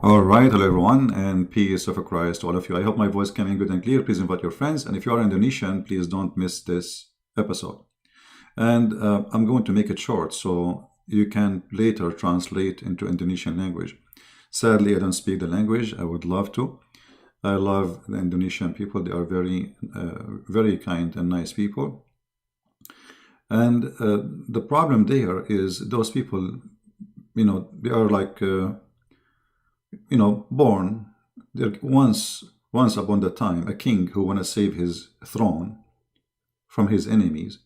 All right, hello everyone, and peace of Christ to all of you. I hope my voice came in good and clear. Please invite your friends, and if you are Indonesian, please don't miss this episode. And I'm going to make it short so you can later translate into Indonesian language. Sadly, I don't speak the language. I would love to. I love the Indonesian people. They are very kind and nice people. And the problem there is those people, they are like born. There once upon the time, a king who want to save his throne from his enemies.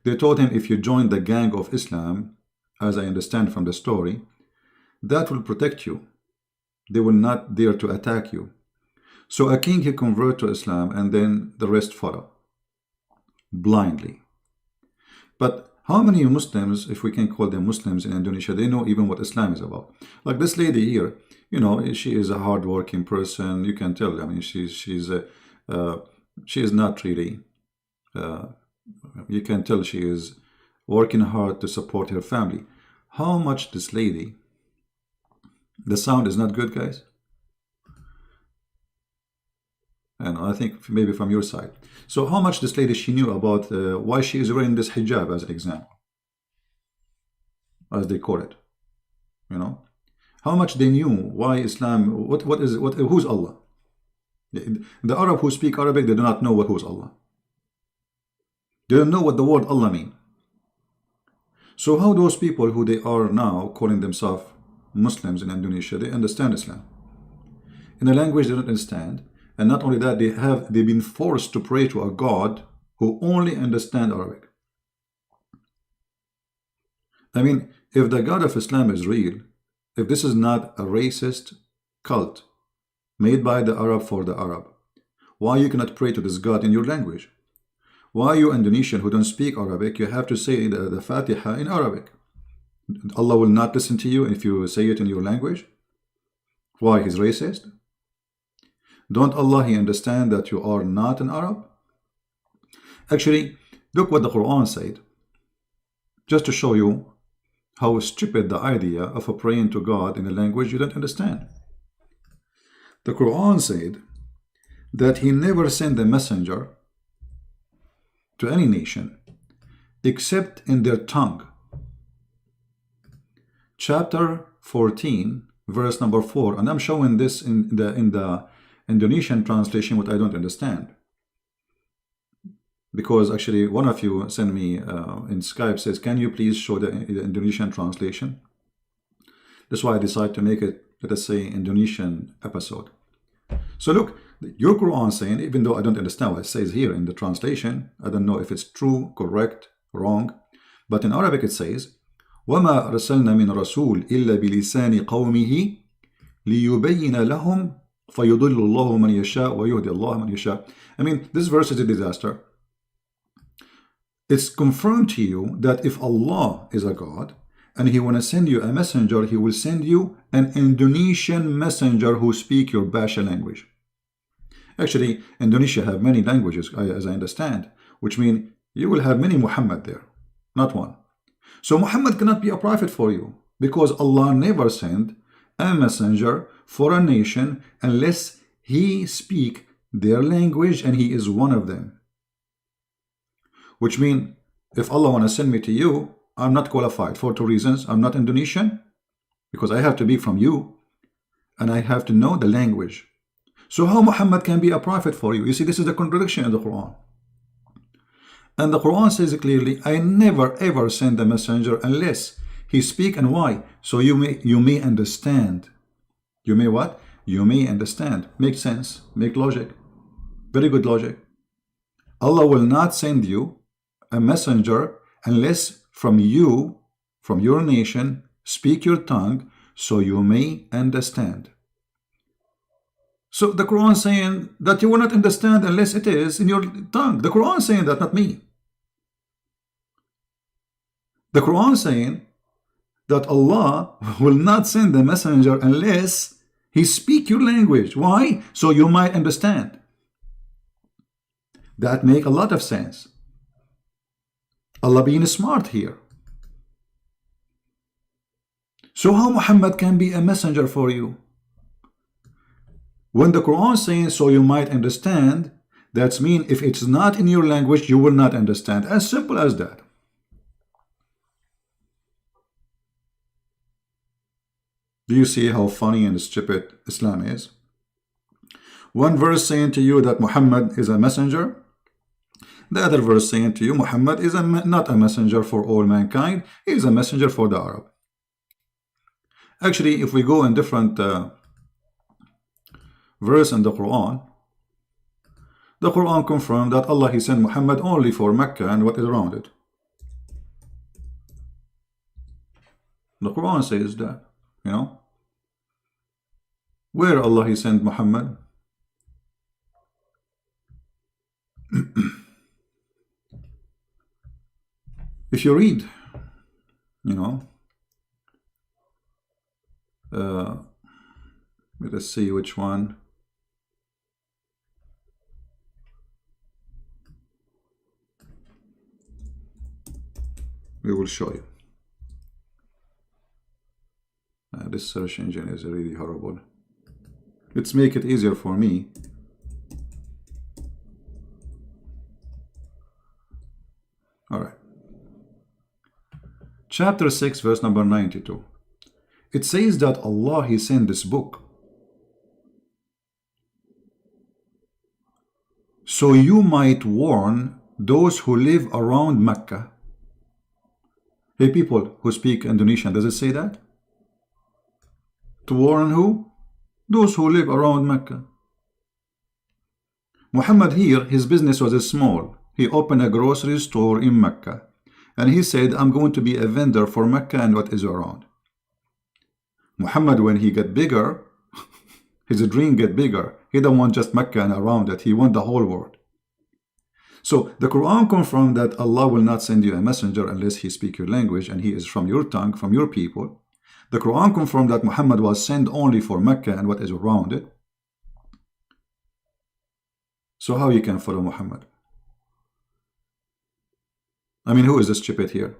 They told him, if you join the gang of Islam, as I understand from the story, that will protect you. They will not dare to attack you. So a king, he convert to Islam, and then the rest follow blindly. But how many Muslims, if we can call them Muslims in Indonesia, they know even what Islam is about? Like this lady here, she is a hardworking person. You can tell. I mean, she is not really. You can tell she is working hard to support her family. How much this lady? The sound is not good, guys. And I think maybe from your side. So how much this lady, she knew about why she is wearing this hijab, as an example, as they call it. How much they knew why Islam, who's Allah? The Arab who speak Arabic, they do not know who's Allah. They don't know what the word Allah mean. So how those people who they are now calling themselves Muslims in Indonesia, they understand Islam? In a language they don't understand. And not only that, they've been forced to pray to a God who only understands Arabic. I mean, if the God of Islam is real, if this is not a racist cult made by the Arab for the Arab, why you cannot pray to this God in your language? Why you Indonesian who don't speak Arabic, you have to say the Fatiha in Arabic? Allah will not listen to you if you say it in your language? Why? He's racist? Don't Allah, He understand that you are not an Arab? Actually, look what the Quran said. Just to show you how stupid the idea of praying to God in a language you don't understand. The Quran said that He never sent a messenger to any nation except in their tongue. Chapter 14, verse number 4, and I'm showing this in the Indonesian translation, what I don't understand, because actually one of you sent me in Skype, says, can you please show the Indonesian translation? That's why I decided to make it, let us say, Indonesian episode. So look, your Quran saying, even though I don't understand what it says here in the translation, I don't know if it's true, correct, wrong, but in Arabic it says, وَمَا أَرْسَلْنَا مِنْ رَسُولٍ إِلَّا بِلِسَانِ قَوْمِهِ لِيُبَيِّنَ لَهُمْ فَيُضِلُّ اللَّهُ مَنْ يَشَاءُ وَيُهْدِي اللَّهُ مَنْ يَشَاءُ. I mean, this verse is a disaster. It's confirmed to you that if Allah is a God and He want to send you a messenger, He will send you an Indonesian messenger who speak your Basha language. Actually, Indonesia have many languages, as I understand, which mean you will have many Muhammad there, not one. So Muhammad cannot be a prophet for you, because Allah never sent a messenger for a nation unless he speak their language and he is one of them. Which means, if Allah want to send me to you, I'm not qualified for two reasons. I'm not Indonesian, because I have to be from you, and I have to know the language. So how Muhammad can be a prophet for you? You see, this is the contradiction in the Quran. And the Quran says clearly, I never ever send a messenger unless he speak. And why? So you may understand. You may what? You may understand. Make sense. Make logic. Very good logic. Allah will not send you a messenger unless from you, from your nation, speak your tongue so you may understand. So the Quran saying that you will not understand unless it is in your tongue. The Quran saying that, not me. The Quran saying that Allah will not send the messenger unless he speak your language. Why? So you might understand. That make a lot of sense. Allah being smart here. So how Muhammad can be a messenger for you? When the Quran is saying so you might understand, that's mean if it's not in your language, you will not understand. As simple as that. Do you see how funny and stupid Islam is? One verse saying to you that Muhammad is a messenger, the other verse saying to you Muhammad is not a messenger for all mankind, he is a messenger for the Arab. Actually, if we go in different verse in the Quran confirmed that Allah he sent Muhammad only for Mecca and what is around it. The Quran says that, you know, where Allah he sent Muhammad. If you read, you know, let us see which one. We will show you. This search engine is really horrible. Let's make it easier for me. All right. Chapter 6, verse number 92. It says that Allah he sent this book so you might warn those who live around Mecca. Hey, people who speak Indonesian, does it say that? To warn who? Those who live around Mecca. Muhammad here, his business was small. He opened a grocery store in Mecca. And he said, I'm going to be a vendor for Mecca and what is around. Muhammad, when he got bigger, his dream get bigger. He don't want just Mecca and around it. He want the whole world. So the Quran confirmed that Allah will not send you a messenger unless he speak your language and he is from your tongue, from your people. The Quran confirmed that Muhammad was sent only for Mecca and what is around it. So how you can follow Muhammad? I mean, who is the stupid here?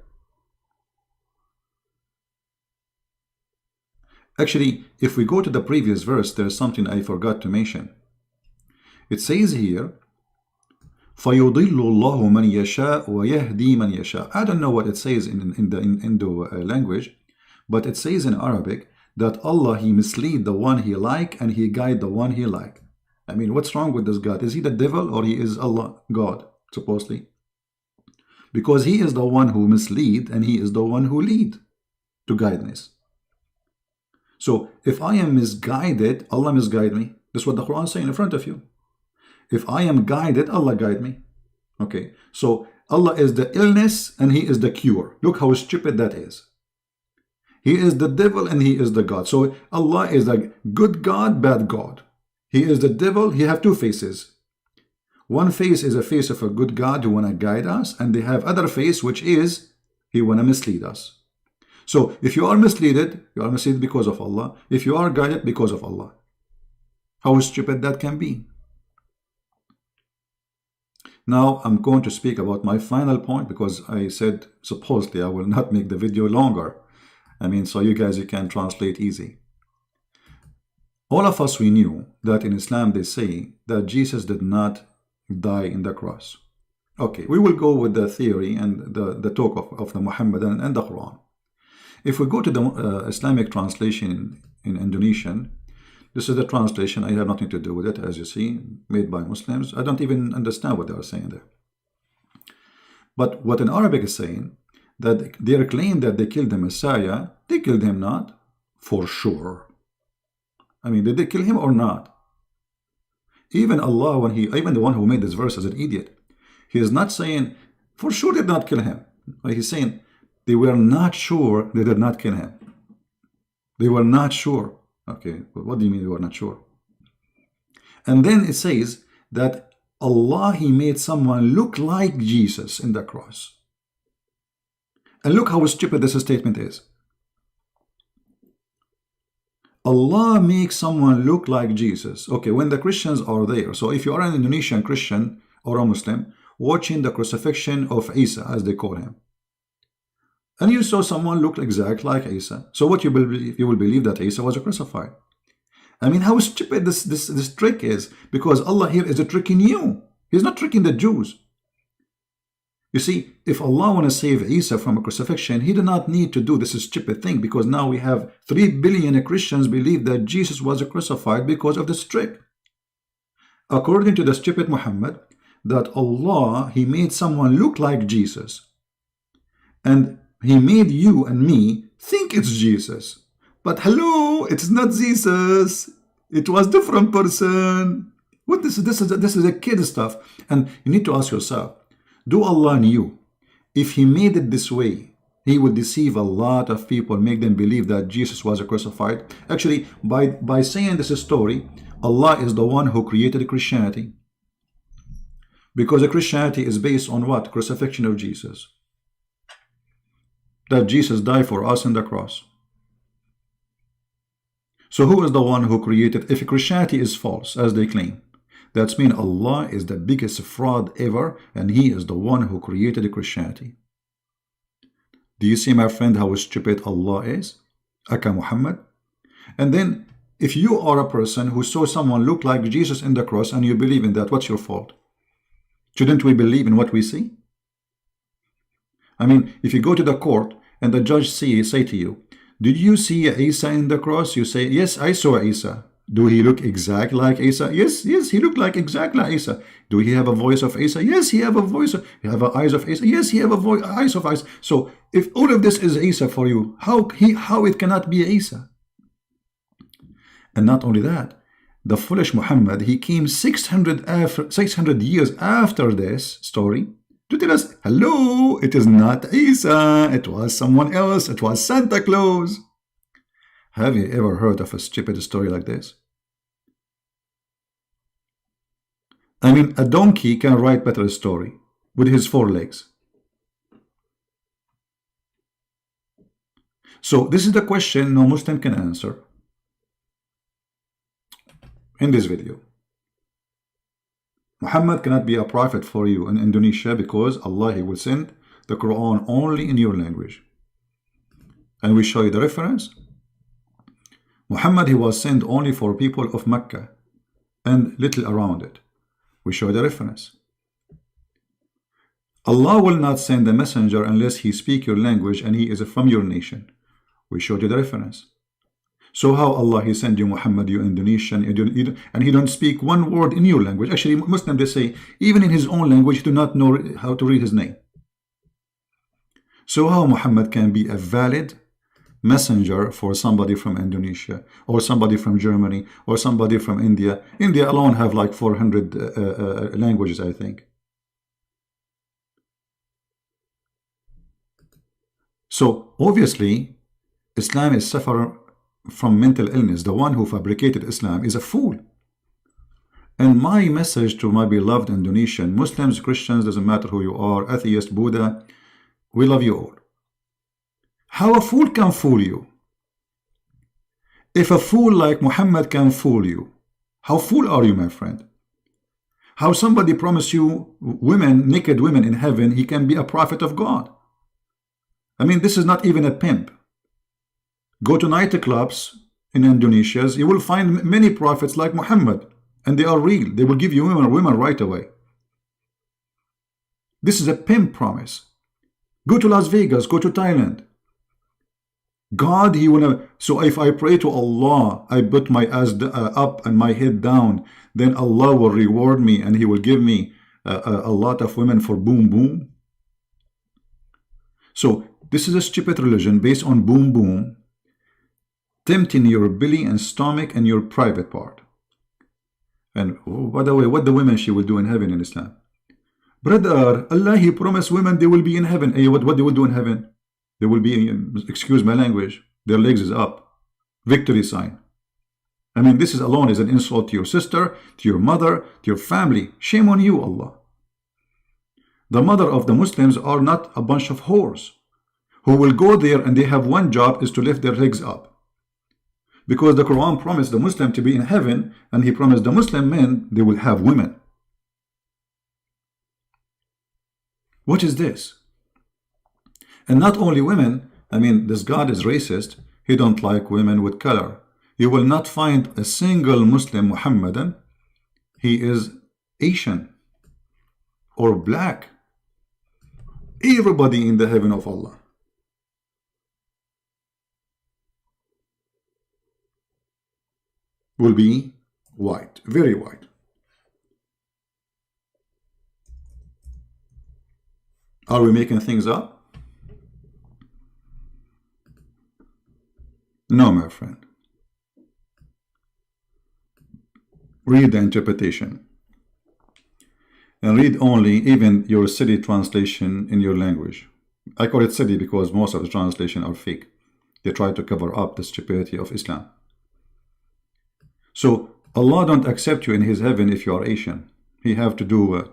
Actually, if we go to the previous verse, there's something I forgot to mention. It says here, فَيُضِلُّ اللَّهُ مَنْ يَشَاءُ وَيَهْدِي مَنْ يَشَاءُ. I don't know what it says in the Indo language, but it says in Arabic that Allah, he mislead the one he like and he guide the one he like. I mean, what's wrong with this God? Is he the devil or he is Allah, God, supposedly? Because he is the one who mislead and he is the one who lead to guidance. So if I am misguided, Allah misguide me. That's what the Quran is saying in front of you. If I am guided, Allah guide me. Okay, so Allah is the illness and he is the cure. Look how stupid that is. He is the devil and he is the God. So Allah is a good God, bad God. He is the devil. He have two faces. One face is a face of a good God who want to guide us, and they have other face which is he want to mislead us. So if you are misled, you are misled because of Allah. If you are guided, because of Allah. How stupid that can be. Now I'm going to speak about my final point, because I said supposedly I will not make the video longer. I mean, so you guys, you can translate easy. All of us, we knew that in Islam they say that Jesus did not die in the cross. Okay, we will go with the theory and the talk of the Muhammadan and the Quran. If we go to the Islamic translation in Indonesian, this is the translation. I have nothing to do with it, as you see, made by Muslims. I don't even understand what they are saying there. But what in Arabic is saying, that they claim that they killed the Messiah, they killed him not, for sure. I mean, did they kill him or not? Even Allah, even the one who made this verse is an idiot. He is not saying, for sure did not kill him. He's saying, they were not sure they did not kill him. They were not sure. Okay, but what do you mean they were not sure? And then it says that Allah, he made someone look like Jesus in the cross. And look how stupid this statement is. Allah makes someone look like Jesus. Okay, when the Christians are there, so if you are an Indonesian Christian or a Muslim watching the crucifixion of Isa, as they call him, and you saw someone look exactly like Isa, so what you believe? You will believe that Isa was crucified. I mean, how stupid this trick is, because Allah here is tricking you. He's not tricking the Jews. You see, if Allah want to save Isa from a crucifixion, he did not need to do this stupid thing, because now we have 3 billion Christians believe that Jesus was crucified because of this trick. According to the stupid Muhammad, that Allah, he made someone look like Jesus, and he made you and me think it's Jesus. But hello, it's not Jesus. It was different person. What this is a kid stuff. And you need to ask yourself, do Allah knew if he made it this way, he would deceive a lot of people, make them believe that Jesus was crucified? Actually, by saying this story, Allah is the one who created Christianity. Because Christianity is based on what? Crucifixion of Jesus. That Jesus died for us on the cross. So who is the one who created? If Christianity is false, as they claim, that means Allah is the biggest fraud ever, and he is the one who created Christianity. Do you see, my friend, how stupid Allah is? Aka Muhammad. And then, if you are a person who saw someone look like Jesus in the cross and you believe in that, what's your fault? Shouldn't we believe in what we see? I mean, if you go to the court and the judge say to you, did you see Isa in the cross? You say, yes, I saw Isa. Do he look exactly like Isa? Yes, he looked like exactly like Isa. Do he have a voice of Isa? Yes, he have a voice. He have eyes of Isa? Yes, he have eyes of Isa. So if all of this is Isa for you, how it cannot be Isa? And not only that, the foolish Muhammad, he came 600 years after this story to tell us, hello, it is not Isa, it was someone else, it was Santa Claus. Have you ever heard of a stupid story like this? I mean, a donkey can write better story with his 4 legs. So this is the question no Muslim can answer in this video. Muhammad cannot be a prophet for you in Indonesia because Allah, he will send the Quran only in your language. And we show you the reference. Muhammad, he was sent only for people of Mecca and little around it. We show the reference. Allah will not send a messenger unless he speaks your language and he is from your nation. We showed you the reference. So how Allah, he send you Muhammad, you Indonesian, and he don't speak one word in your language? Actually, Muslims, they say, even in his own language, he do not know how to read his name. So how Muhammad can be a valid messenger for somebody from Indonesia, or somebody from Germany, or somebody from India? India alone have like 400 languages, I think. So obviously, Islam is suffering from mental illness. The one who fabricated Islam is a fool. And my message to my beloved Indonesian Muslims, Christians, doesn't matter who you are, atheist, Buddha, we love you all. How a fool can fool you? If a fool like Muhammad can fool you, how fool are you, my friend? How somebody promised you women, naked women in heaven, he can be a prophet of God? I mean, this is not even a pimp. Go to nightclubs in Indonesia, you will find many prophets like Muhammad, and they are real. They will give you women right away. This is a pimp promise. Go to Las Vegas, go to Thailand. God, he wanna. So if I pray to Allah, I put my ass up and my head down, then Allah will reward me and he will give me a lot of women for boom boom. So this is a stupid religion based on boom boom, tempting your belly and stomach and your private part. And oh, by the way, what the women she will do in heaven in Islam? Brother, Allah, he promised women they will be in heaven. Hey, what they will do in heaven? They will be, excuse my language, their legs is up. Victory sign. I mean, this is alone is an insult to your sister, to your mother, to your family. Shame on you, Allah. The mother of the Muslims are not a bunch of whores who will go there and they have one job is to lift their legs up. Because the Quran promised the Muslim to be in heaven, and he promised the Muslim men they will have women. What is this? And not only women, I mean, this God is racist. He don't like women with color. You will not find a single Muslim Muhammadan. He is Asian or black. Everybody in the heaven of Allah. Will be white, very white. Are we making things up? No, my friend. Read the interpretation. And read only even your city translation in your language. I call it city because most of the translation are fake. They try to cover up the stupidity of Islam. So Allah don't accept you in His heaven if you are Asian. He have to do,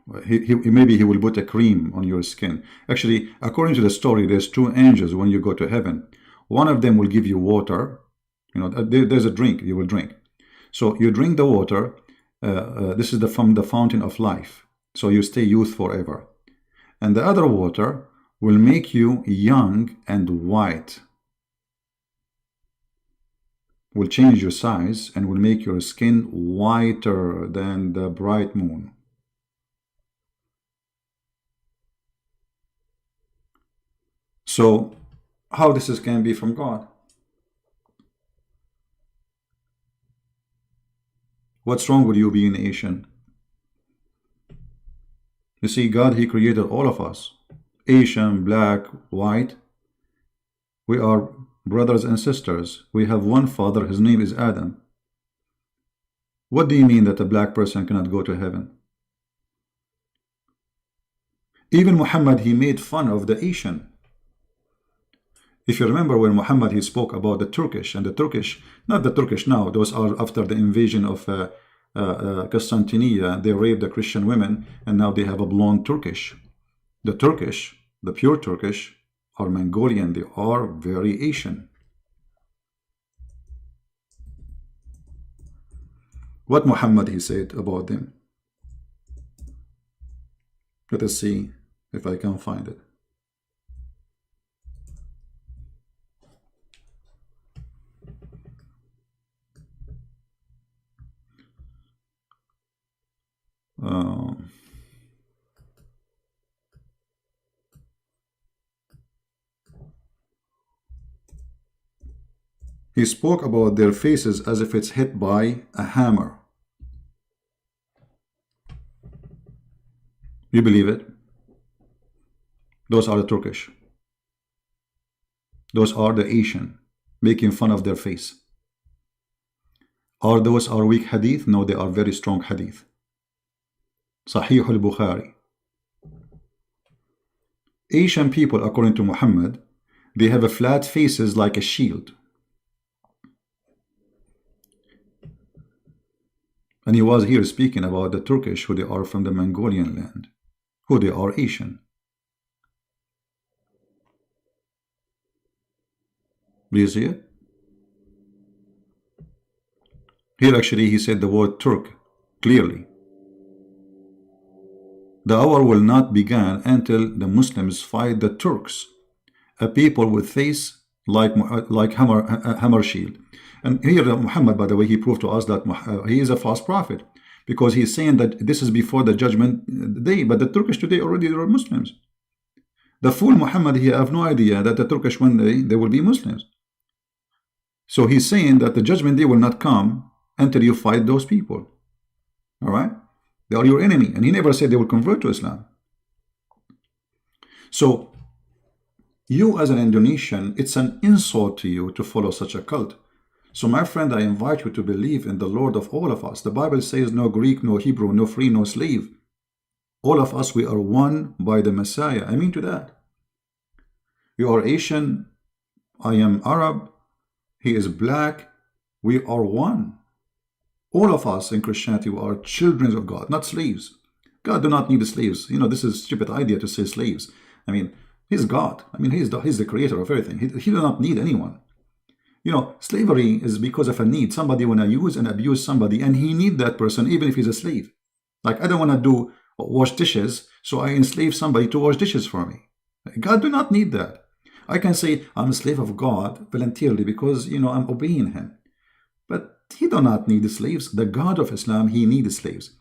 maybe He will put a cream on your skin. Actually, according to the story, there's two angels when you go to heaven. One of them will give you water. There's a drink you will drink. So you drink the water. This is from the fountain of life. So you stay youth forever. And the other water will make you young and white. Will change your size and will make your skin whiter than the bright moon. So how this can be from God? What's wrong with you being Asian? You see, God, He created all of us. Asian, black, white. We are brothers and sisters. We have one father. His name is Adam. What do you mean that a black person cannot go to heaven? Even Muhammad, he made fun of the Asian. If you remember when Muhammad, he spoke about the Turkish, and the Turkish, not the Turkish now, those are after the invasion of Constantinople, they raped the Christian women, and now they have a blonde Turkish. The Turkish, the pure Turkish, are Mongolian. They are very Asian. What Muhammad, he said about them? Let us see if I can find it. He spoke about their faces as if it's hit by a hammer. You believe it? Those are the Turkish. Those are the Asian, making fun of their face. Are those weak hadith? No, they are very strong hadith. Sahih al-Bukhari. Asian people, according to Muhammad, they have a flat faces like a shield. And he was here speaking about the Turkish, who they are from the Mongolian land, who they are Asian. Do you see it? Here actually he said the word Turk clearly. The hour will not begin until the Muslims fight the Turks, a people with face like hammer shield. And here Muhammad, by the way, he proved to us that he is a false prophet, because he's saying that this is before the judgment day, but the Turkish today already are Muslims. The fool Muhammad, he have no idea that the Turkish one day they will be Muslims. So he's saying that the judgment day will not come until you fight those people. All right? They are your enemy. And he never said they will convert to Islam. So you as an Indonesian, it's an insult to you to follow such a cult. So my friend, I invite you to believe in the Lord of all of us. The Bible says no Greek, no Hebrew, no free, no slave. All of us, we are one by the Messiah. I mean to that. You are Asian. I am Arab. He is black. We are one. All of us in Christianity are children of God, not slaves. God do not need slaves. You know, this is a stupid idea to say slaves. I mean, He's God. I mean, He's the creator of everything. He does not need anyone. You know, slavery is because of a need. Somebody want to use and abuse somebody, and he need that person even if he's a slave. Like, I don't want to wash dishes, so I enslave somebody to wash dishes for me. God do not need that. I can say I'm a slave of God voluntarily because, you know, I'm obeying him. But he do not need slaves. The God of Islam, he needs slaves.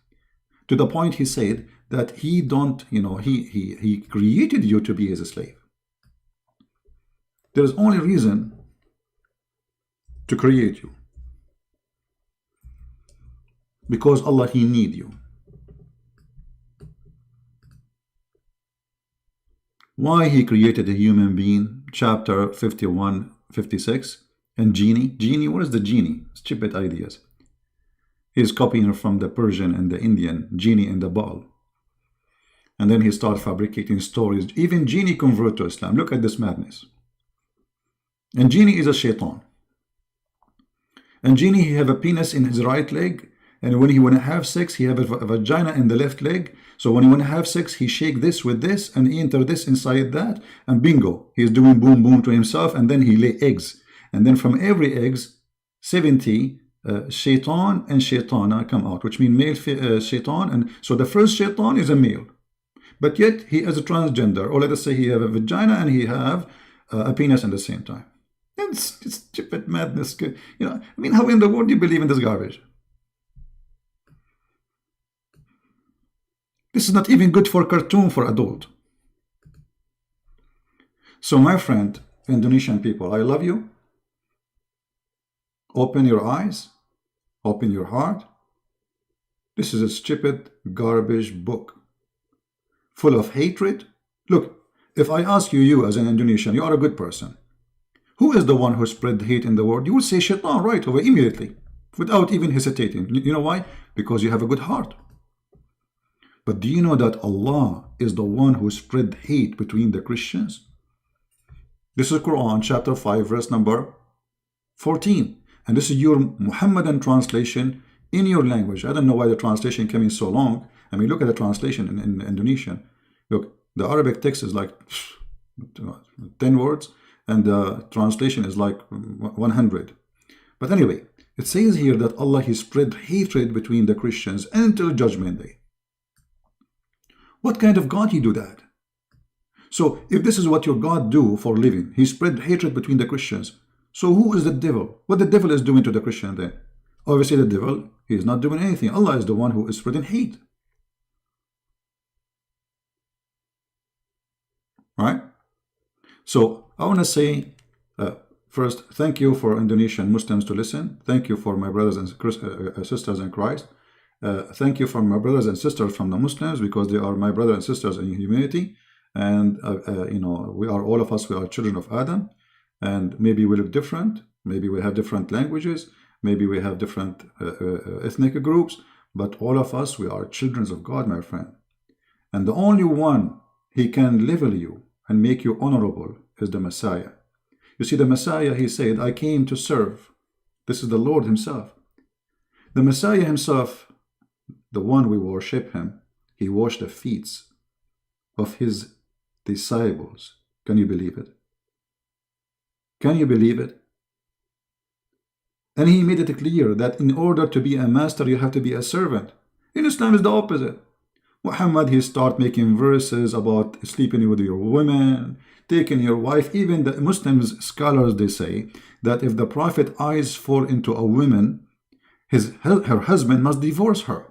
To the point he said that he don't, you know, he created you to be his slave. There is only reason to create you. Because Allah, he need you. Why he created a human being, chapter 51, 56, and genie, what is the genie? Stupid ideas. He's copying from the Persian and the Indian, genie in the bottle. And then he started fabricating stories. Even genie convert to Islam. Look at this madness. And genie is a shaitan. And genie, he have a penis in his right leg, and when he want to have sex, he have a vagina in the left leg. So when he want to have sex, he shake this with this, and he enter this inside that, and bingo, he's doing boom boom to himself, and then he lay eggs. And then from every eggs, 70 shaitan and shaitana come out, which mean male shaitan. And so the first shaitan is a male, but yet he is a transgender, or let us say he have a vagina and he have a penis at the same time. It's stupid madness. You know, I mean, how in the world do you believe in this garbage? This is not even good for cartoon for adult. So my friend, Indonesian people, I love you. Open your eyes. Open your heart. This is a stupid garbage book full of hatred. Look, if I ask you as an Indonesian, you are a good person. Who is the one who spread hate in the world? You will say shaitan right away immediately, without even hesitating. You know why? Because you have a good heart. But do you know that Allah is the one who spread hate between the Christians? This is Quran chapter 5 verse number 14. And this is your Muhammadan translation in your language. I don't know why the translation came in so long. I mean, look at the translation in Indonesian. Look, the Arabic text is like 10 words, and the translation is like 100. But anyway, it says here that Allah, he spread hatred between the Christians until judgment day. What kind of God he do that? So if this is what your God do for a living, he spread hatred between the Christians. So who is the devil? What the devil is doing to the Christian then? Obviously the devil, he is not doing anything. Allah is the one who is spreading hate. Right? So I want to say first, thank you for Indonesian Muslims to listen. Thank you for my brothers and sisters in Christ. Thank you for my brothers and sisters from the Muslims, because they are my brothers and sisters in humanity. And you know, we are all of us, we are children of Adam, and maybe we look different, maybe we have different languages, maybe we have different ethnic groups, but all of us, we are children of God, my friend. And the only one he can level you and make you honorable is the Messiah. You see, the Messiah, he said, I came to serve. This is the Lord himself. The Messiah himself, the one we worship him, he washed the feet of his disciples. Can you believe it? Can you believe it? And he made it clear that in order to be a master, you have to be a servant. In Islam, is the opposite. Muhammad, he start making verses about sleeping with your women, taking your wife. Even the Muslims, scholars, they say that if the Prophet eyes fall into a woman, her husband must divorce her.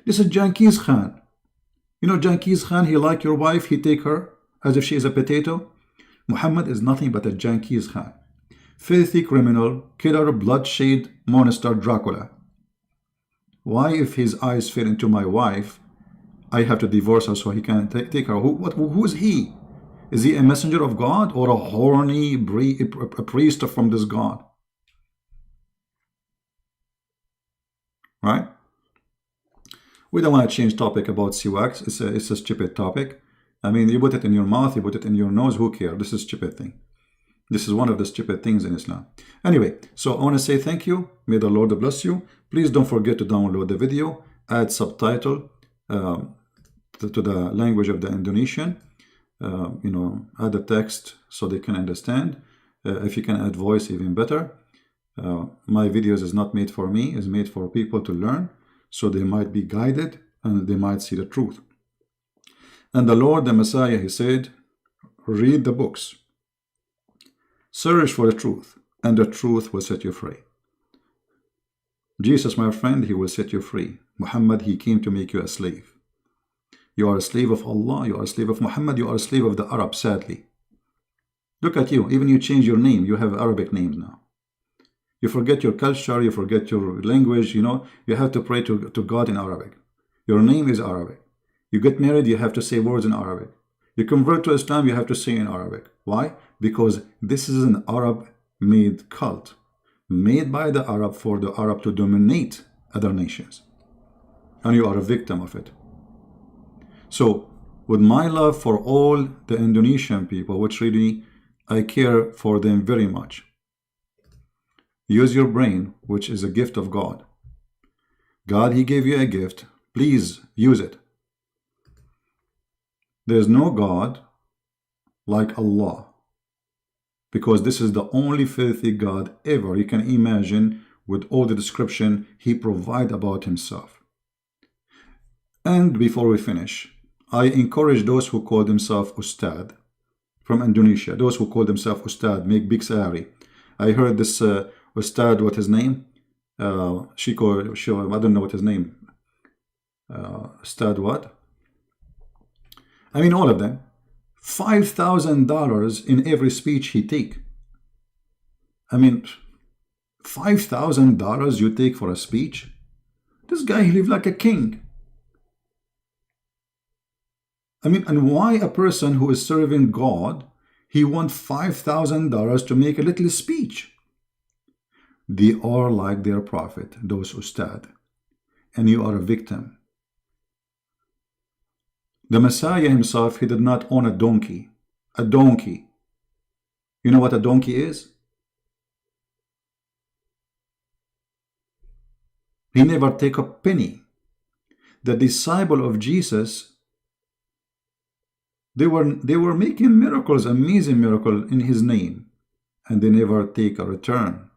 This is Genghis Khan. You know Genghis Khan, he like your wife, he take her as if she is a potato. Muhammad is nothing but a Genghis Khan. Filthy criminal, killer, bloodshed, monster, Dracula. Why, if his eyes fell into my wife, I have to divorce her so he can take her? Who is he? Is he a messenger of God or a horny a priest from this God? Right? We don't want to change topic about siwak. It's a stupid topic. I mean, you put it in your mouth, you put it in your nose, who cares? This is a stupid thing. This is one of the stupid things in Islam. Anyway, so I want to say thank you. May the Lord bless you. Please don't forget to download the video, add subtitle to the language of the Indonesian. You know, add the text so they can understand. If you can add voice, even better. My videos is not made for me, it's made for people to learn, so they might be guided and they might see the truth. And the Lord, the Messiah, he said, read the books. Search for the truth, and the truth will set you free. Jesus, my friend, he will set you free. Muhammad, he came to make you a slave. You are a slave of Allah, you are a slave of Muhammad, you are a slave of the Arab, sadly. Look at you, even you change your name, you have Arabic names now. You forget your culture, you forget your language, you know, you have to pray to God in Arabic. Your name is Arabic. You get married, you have to say words in Arabic. You convert to Islam, you have to say in Arabic. Why? Because this is an Arab-made cult, made by the Arab for the Arab to dominate other nations. And you are a victim of it. So, with my love for all the Indonesian people, which really I care for them very much, use your brain, which is a gift of God. God, he gave you a gift. Please use it. There is no God like Allah, because this is the only filthy God ever you can imagine, with all the description he provides about himself. And before we finish, I encourage those who call themselves Ustad from Indonesia, those who call themselves Ustad, make big salary. I heard this Ustad, what his name? Shiko, I don't know what his name. Ustad what? I mean, all of them. $5,000 in every speech he take. I mean, $5,000 you take for a speech? This guy, he lives like a king. I mean, and why a person who is serving God, he wants $5,000 to make a little speech? They are like their prophet, those Ustad, and you are a victim. The Messiah himself, he did not own a donkey. A donkey. You know what a donkey is? He never take a penny. The disciple of Jesus, they were making miracles, amazing miracle in his name, and they never take a return.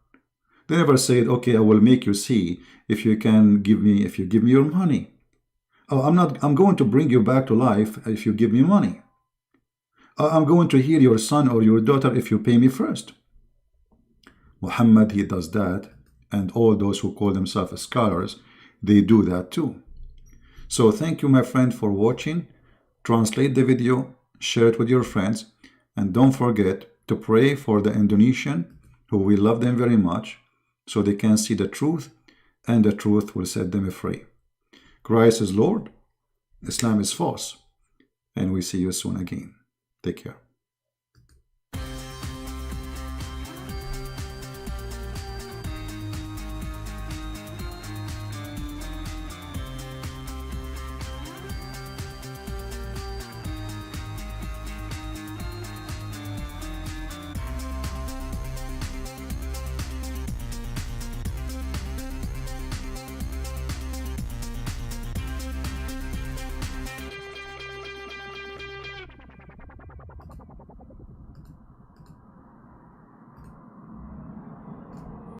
They never said, okay, I will make you see if you give me your money. Oh, I'm going to bring you back to life if you give me money. I'm going to heal your son or your daughter if you pay me first. Muhammad, he does that, and all those who call themselves scholars, they do that too. So thank you, my friend, for watching. Translate the video, share it with your friends, and don't forget to pray for the Indonesian, who we love them very much, so they can see the truth, and the truth will set them free. Christ is Lord, Islam is false, and we see you soon again. Take care.